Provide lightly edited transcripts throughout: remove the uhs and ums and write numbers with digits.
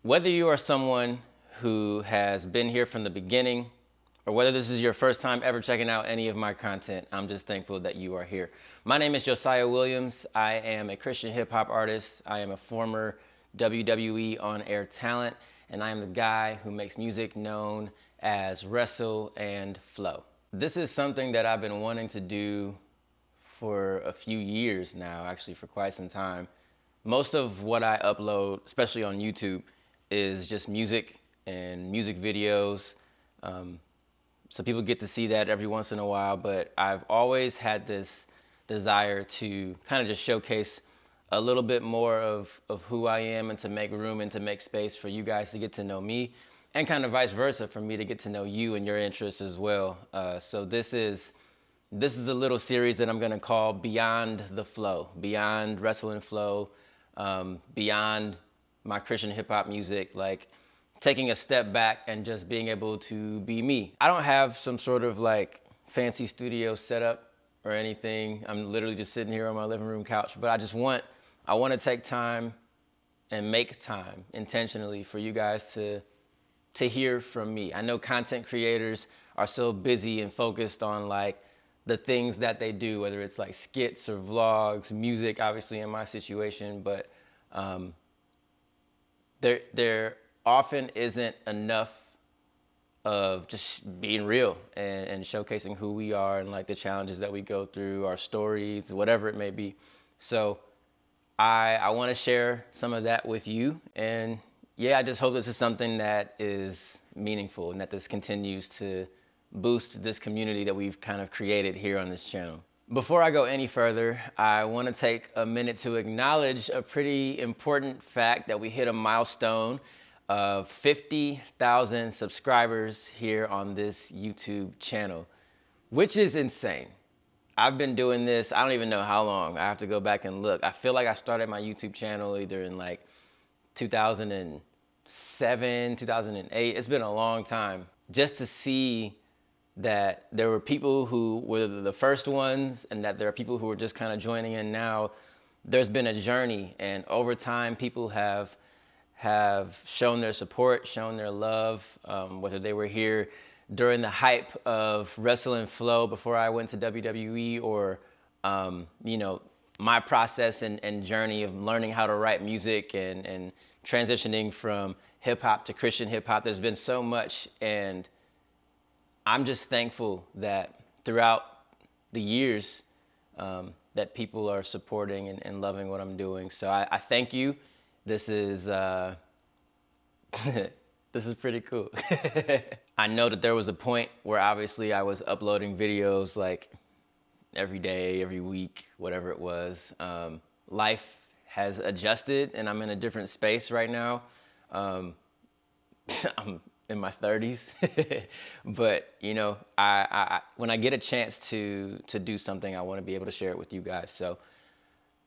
Whether you are someone who has been here from the beginning or whether this is your first time ever checking out any of my content, I'm just thankful that you are here. My name is Josiah Williams. I am a Christian hip hop artist. I am a former WWE on-air talent, and I am the guy who makes music known as Wrestle and Flow. This is something that I've been wanting to do for a few years now, actually for quite some time. Most of what I upload, especially on YouTube, is just music and music videos. So people get to see that every once in a while, but I've always had this desire to kind of just showcase a little bit more of who I am and to make room and to make space for you guys to get to know me and kind of vice versa for me to get to know you and your interests as well. So this is a little series that I'm gonna call Beyond the Flow, Beyond Wrestle and Flow, beyond my Christian hip hop music, like taking a step back and just being able to be me. I don't have some sort of like fancy studio setup or anything. I'm literally just sitting here on my living room couch, but I want to take time and make time intentionally for you guys to hear from me. I know content creators are so busy and focused on like the things that they do, whether it's like skits or vlogs, music, obviously in my situation, but there often isn't enough of just being real and showcasing who we are and like the challenges that we go through, our stories, whatever it may be. So I want to share some of that with you. And yeah, I just hope this is something that is meaningful and that this continues to boost this community that we've kind of created here on this channel. Before I go any further, I want to take a minute to acknowledge a pretty important fact that we hit a milestone of 50,000 subscribers here on this YouTube channel, which is insane. I've been doing this, I don't even know how long. I have to go back and look. I feel like I started my YouTube channel either in like 2007, 2008. It's been a long time. Just to see that there were people who were the first ones and that there are people who are just kind of joining in now. There's been a journey, and over time people have shown their support, shown their love, whether they were here during the hype of Wrestle and Flow before I went to WWE, or my process and journey of learning how to write music and transitioning from hip hop to Christian hip hop. There's been so much, and I'm just thankful that throughout the years that people are supporting and loving what I'm doing. So I thank you. This is this is pretty cool. I know that there was a point where obviously I was uploading videos like every day, every week, whatever it was. Life has adjusted and I'm in a different space right now. I'm in my 30s, but I when I get a chance to do something, I want to be able to share it with you guys. So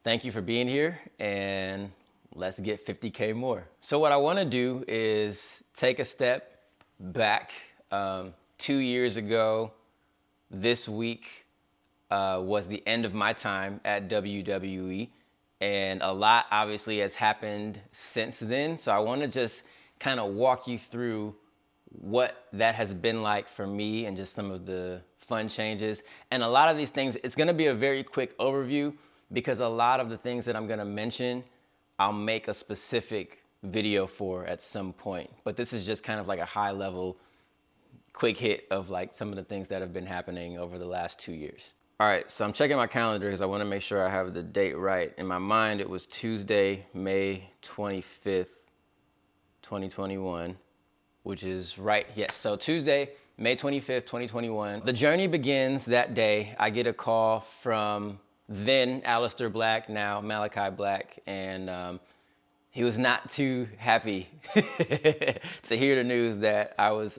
thank you for being here, and let's get 50K more. So what I want to do is take a step back. 2 years ago, this week was the end of my time at WWE, and a lot obviously has happened since then. So I want to just kind of walk you through what that has been like for me and just some of the fun changes. And a lot of these things, it's going to be a very quick overview because a lot of the things that I'm going to mention, I'll make a specific video for at some point. But this is just kind of like a high level, quick hit of like some of the things that have been happening over the last 2 years. All right, so I'm checking my calendar because I want to make sure I have the date right. In my mind, it was Tuesday, May 25th, 2021, which is right, yes. So Tuesday, May 25th, 2021. The journey begins that day. I get a call from then Aleister Black, now Malakai Black, and he was not too happy to hear the news that I was,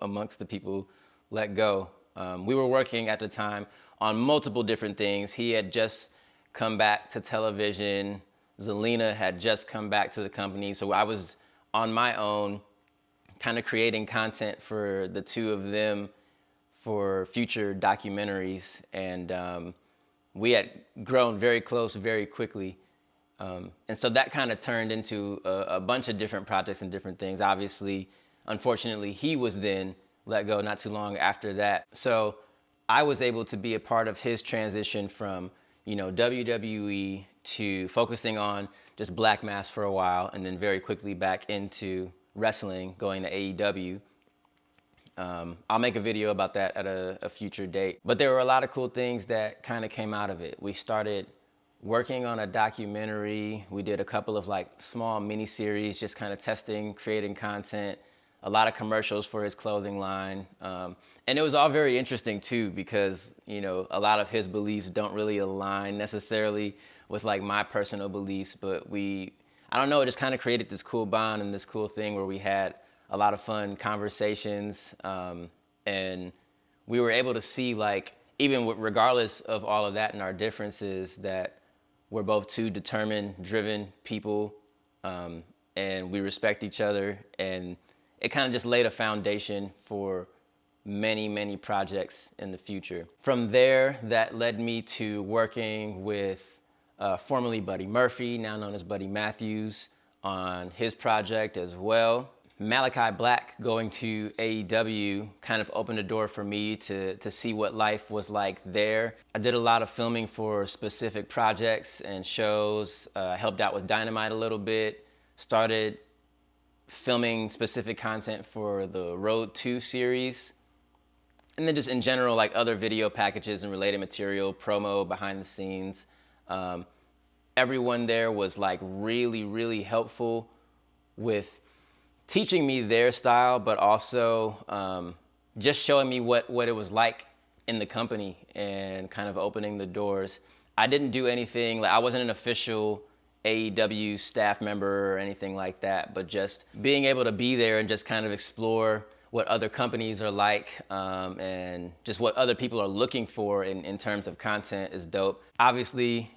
amongst the people let go. We were working at the time on multiple different things. He had just come back to television. Zelina had just come back to the company. So I was on my own, kind of creating content for the two of them for future documentaries. And we had grown very close very quickly. And so that kind of turned into a bunch of different projects and different things. Obviously, unfortunately, he was then let go not too long after that. So I was able to be a part of his transition from, WWE to focusing on just Blxckmass for a while, and then very quickly back into wrestling, going to AEW. I'll make a video about that at a future date. But there were a lot of cool things that kind of came out of it. We started working on a documentary. We did a couple of small mini series, just kind of testing, creating content, a lot of commercials for his clothing line. And it was all very interesting too, because, a lot of his beliefs don't really align necessarily with my personal beliefs, but I don't know, it just kind of created this cool bond and this cool thing where we had a lot of fun conversations. And we were able to see even regardless of all of that and our differences, that we're both two determined, driven people, and we respect each other. And it kind of just laid a foundation for many, many projects in the future. From there, that led me to working with formerly Buddy Murphy, now known as Buddy Matthews, on his project as well. Malakai Black going to AEW kind of opened a door for me to see what life was like there. I did a lot of filming for specific projects and shows, helped out with Dynamite a little bit, started filming specific content for the Road 2 series, and then just in general, other video packages and related material, promo, behind the scenes. Everyone there was really, really helpful with teaching me their style, but also just showing me what it was like in the company and kind of opening the doors. I didn't do anything, I wasn't an official AEW staff member or anything like that, but just being able to be there and just kind of explore what other companies are like, and just what other people are looking for in terms of content is dope. Obviously,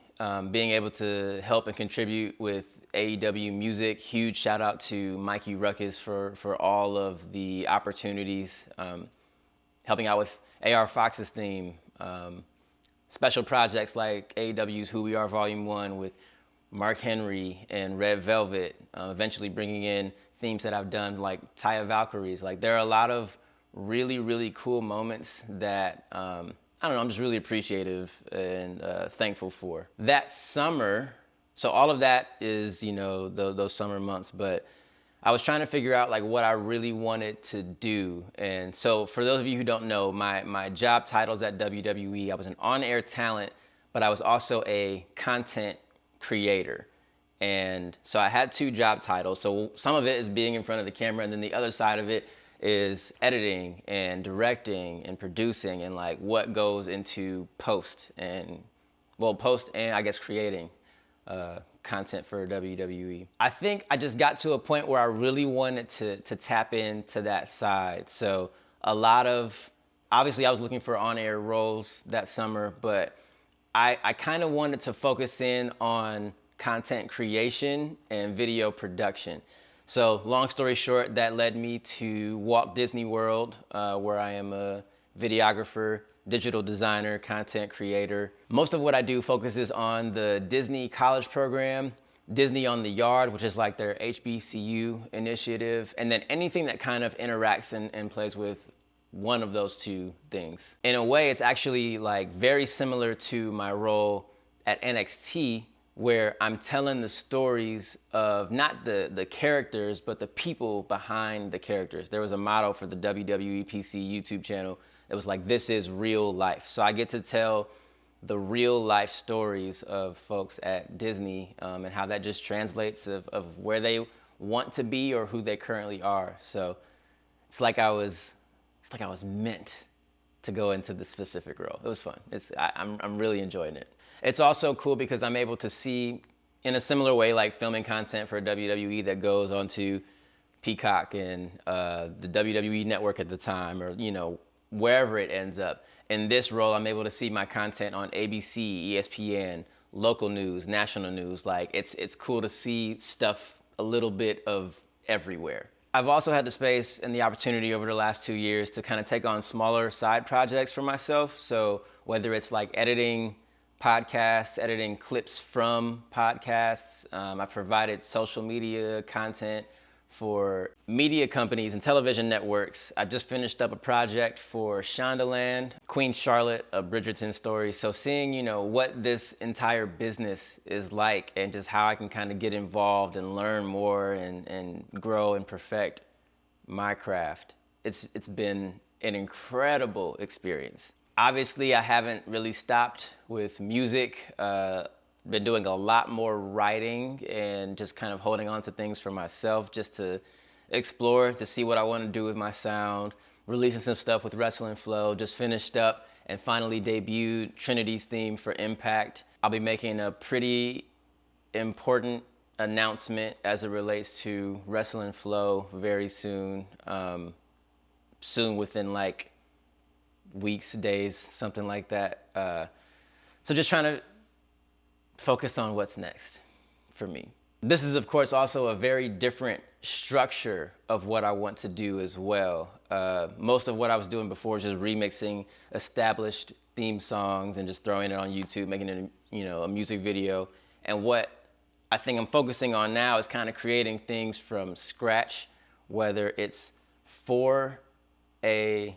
being able to help and contribute with AEW music, huge shout out to Mikey Ruckus for all of the opportunities, helping out with AR Fox's theme, special projects like AEW's Who We Are Volume 1 with Mark Henry and Red Velvet, eventually bringing in themes that I've done like Taya Valkyries. There are a lot of really, really cool moments that, I don't know, I'm just really appreciative and thankful for. That summer, so all of that is, those summer months, but I was trying to figure out what I really wanted to do. And so for those of you who don't know, my job titles at WWE, I was an on-air talent, but I was also a content creator. And so I had two job titles. So some of it is being in front of the camera, and then the other side of it is editing and directing and producing and what goes into post and I guess creating content for WWE. I think I just got to a point where I really wanted to tap into that side. So obviously I was looking for on-air roles that summer, but I kind of wanted to focus in on content creation and video production. So long story short, that led me to Walt Disney World, where I am a videographer, digital designer, content creator. Most of what I do focuses on the Disney college program, Disney on the Yard, which is their HBCU initiative, and then anything that kind of interacts and plays with one of those two things. In a way, it's actually very similar to my role at NXT, where I'm telling the stories of not the characters, but the people behind the characters. There was a motto for the WWE PC YouTube channel. It was this is real life. So I get to tell the real life stories of folks at Disney, and how that just translates of where they want to be or who they currently are. So it's like I was meant to go into the specific role. It was fun. I'm really enjoying it. It's also cool because I'm able to see in a similar way, filming content for WWE that goes onto Peacock and the WWE network at the time, or, wherever it ends up. In this role, I'm able to see my content on ABC, ESPN, local news, national news. It's cool to see stuff a little bit of everywhere. I've also had the space and the opportunity over the last 2 years to kind of take on smaller side projects for myself. So whether it's editing podcasts, editing clips from podcasts. I provided social media content for media companies and television networks. I just finished up a project for Shondaland, Queen Charlotte, a Bridgerton story. So seeing, what this entire business is like and just how I can kind of get involved and learn more and grow and perfect my craft. It's been an incredible experience. Obviously, I haven't really stopped with music. Been doing a lot more writing and just kind of holding on to things for myself just to explore, to see what I want to do with my sound. Releasing some stuff with Wrestle and Flow. Just finished up and finally debuted Trinity's theme for Impact. I'll be making a pretty important announcement as it relates to Wrestle and Flow very soon. Soon within like weeks, days, something like that. So just trying to focus on what's next for me. This is, of course, also a very different structure of what I want to do as well. Most of what I was doing before is just remixing established theme songs and just throwing it on YouTube, making it, a music video. And what I think I'm focusing on now is kind of creating things from scratch, whether it's for a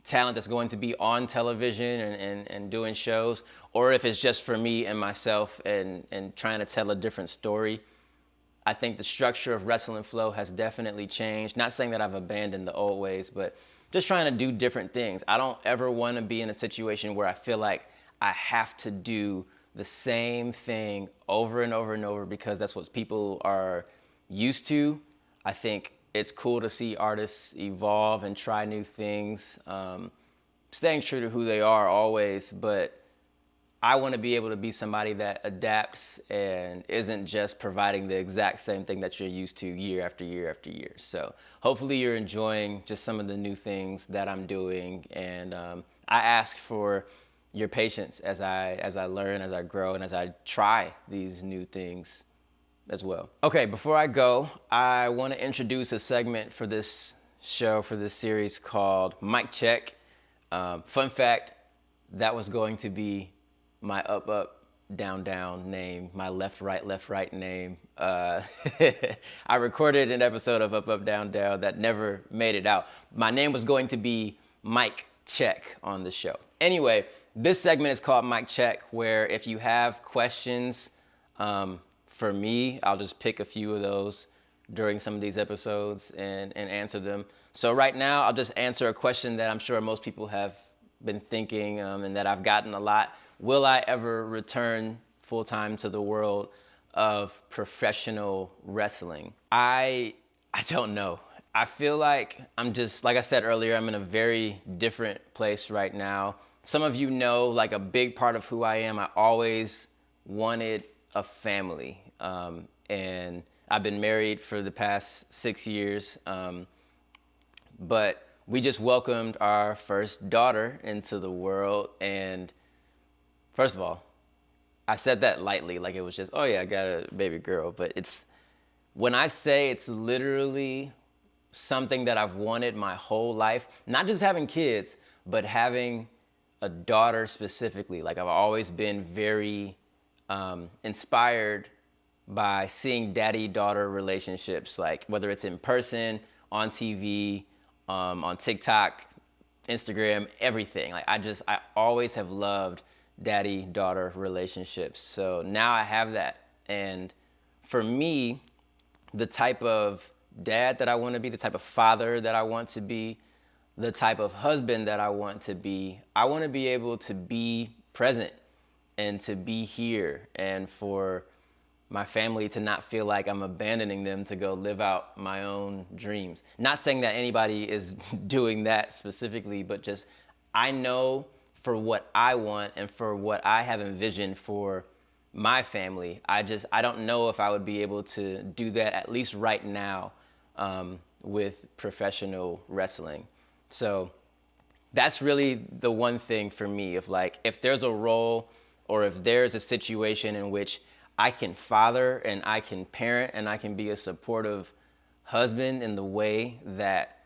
talent that's going to be on television and doing shows, or if it's just for me and myself and trying to tell a different story. I think the structure of Wrestle and Flow has definitely changed. Not saying that I've abandoned the old ways, but just trying to do different things. I don't ever want to be in a situation where I feel like I have to do the same thing over and over and over because that's what people are used to. I think it's cool to see artists evolve and try new things, staying true to who they are always, but I want to be able to be somebody that adapts and isn't just providing the exact same thing that you're used to year after year after year. So hopefully you're enjoying just some of the new things that I'm doing, and I ask for your patience as I learn, as I grow, and as I try these new things as well. Okay, before I go, I want to introduce a segment for this show, for this series called Mic Check. Fun fact, that was going to be my up, up, down, down name, my left, right name. I recorded an episode of Up, Up, Down, Down that never made it out. My name was going to be Mic Check on the show. Anyway, this segment is called Mic Check, where if you have questions, for me, I'll just pick a few of those during some of these episodes and answer them. So right now, I'll just answer a question that I'm sure most people have been thinking and that I've gotten a lot. Will I ever return full-time to the world of professional wrestling? I don't know. I feel like I'm just, like I said earlier, I'm in a very different place right now. Some of you know, like a big part of who I am, I always wanted a family. And I've been married for the past 6 years. But we just welcomed our first daughter into the world. And first of all, I said that lightly, like it was just, oh yeah, I got a baby girl. But when I say it's literally something that I've wanted my whole life, not just having kids, but having a daughter specifically. Like I've always been very inspired by seeing daddy-daughter relationships, like whether it's in person, on TV, on TikTok, Instagram, everything. Like I always have loved daddy-daughter relationships. So now I have that. And for me, the type of dad that I want to be, the type of father that I want to be, the type of husband that I want to be able to be present and to be here, and for my family to not feel like I'm abandoning them to go live out my own dreams. Not saying that anybody is doing that specifically, but just I know for what I want and for what I have envisioned for my family, I don't know if I would be able to do that, at least right now, with professional wrestling. So that's really the one thing for me, of like, if there's a role or if there's a situation in which I can father and I can parent and I can be a supportive husband in the way that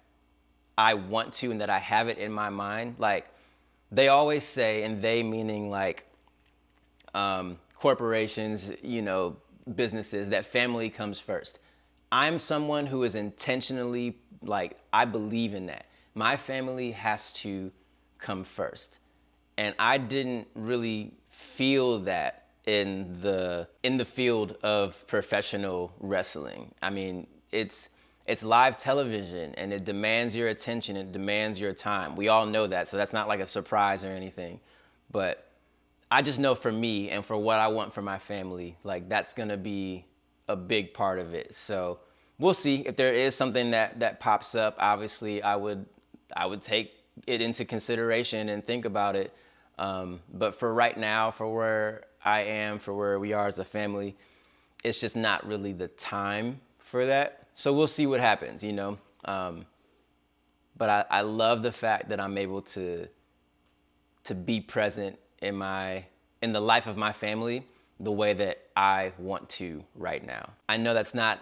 I want to and that I have it in my mind. Like they always say, and they meaning like corporations, businesses, that family comes first. I'm someone who is intentionally, I believe in that. My family has to come first. And I didn't really feel that in the field of professional wrestling. I mean, it's live television, and it demands your attention, it demands your time. We all know that, so that's not like a surprise or anything. But I just know for me and for what I want for my family, that's gonna be a big part of it. So we'll see if there is something that pops up. Obviously, I would take it into consideration and think about it. But for right now, for where I am, for where we are as a family, it's just not really the time for that. So we'll see what happens, But I love the fact that I'm able to be present in the life of my family the way that I want to right now. I know that's not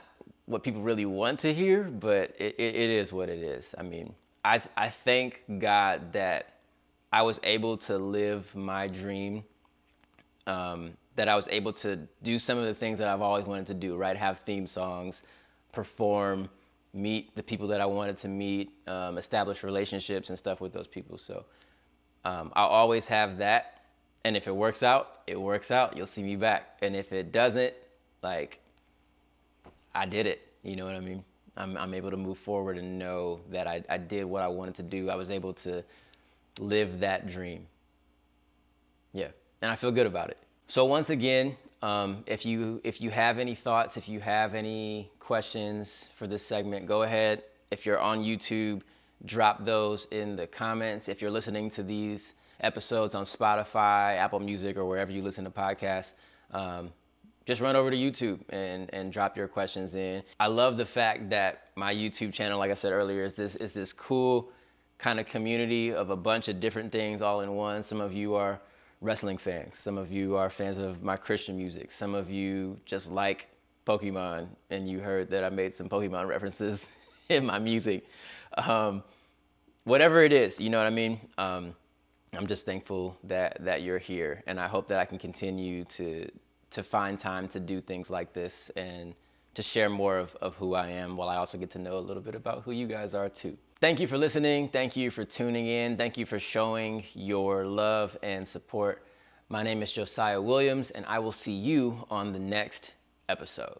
what people really want to hear, but it is what it is. I mean, I thank God that I was able to live my dream, that I was able to do some of the things that I've always wanted to do, right? Have theme songs, perform, meet the people that I wanted to meet, establish relationships and stuff with those people. So I'll always have that. And if it works out, it works out. You'll see me back. And if it doesn't, I did it. You know what I mean? I'm able to move forward and know that I did what I wanted to do. I was able to live that dream. Yeah, and I feel good about it. So once again, if you have any thoughts, if you have any questions for this segment, go ahead. If you're on YouTube, drop those in the comments. If you're listening to these episodes on Spotify, Apple Music, or wherever you listen to podcasts, just run over to YouTube and drop your questions in. I love the fact that my YouTube channel, like I said earlier, is this cool kind of community of a bunch of different things all in one. Some of you are wrestling fans. Some of you are fans of my Christian music. Some of you just like Pokemon, and you heard that I made some Pokemon references in my music. Whatever it is, you know what I mean? I'm just thankful that you're here, and I hope that I can continue to find time to do things like this and to share more of who I am, while I also get to know a little bit about who you guys are too. Thank you for listening. Thank you for tuning in. Thank you for showing your love and support. My name is Josiah Williams, and I will see you on the next episode.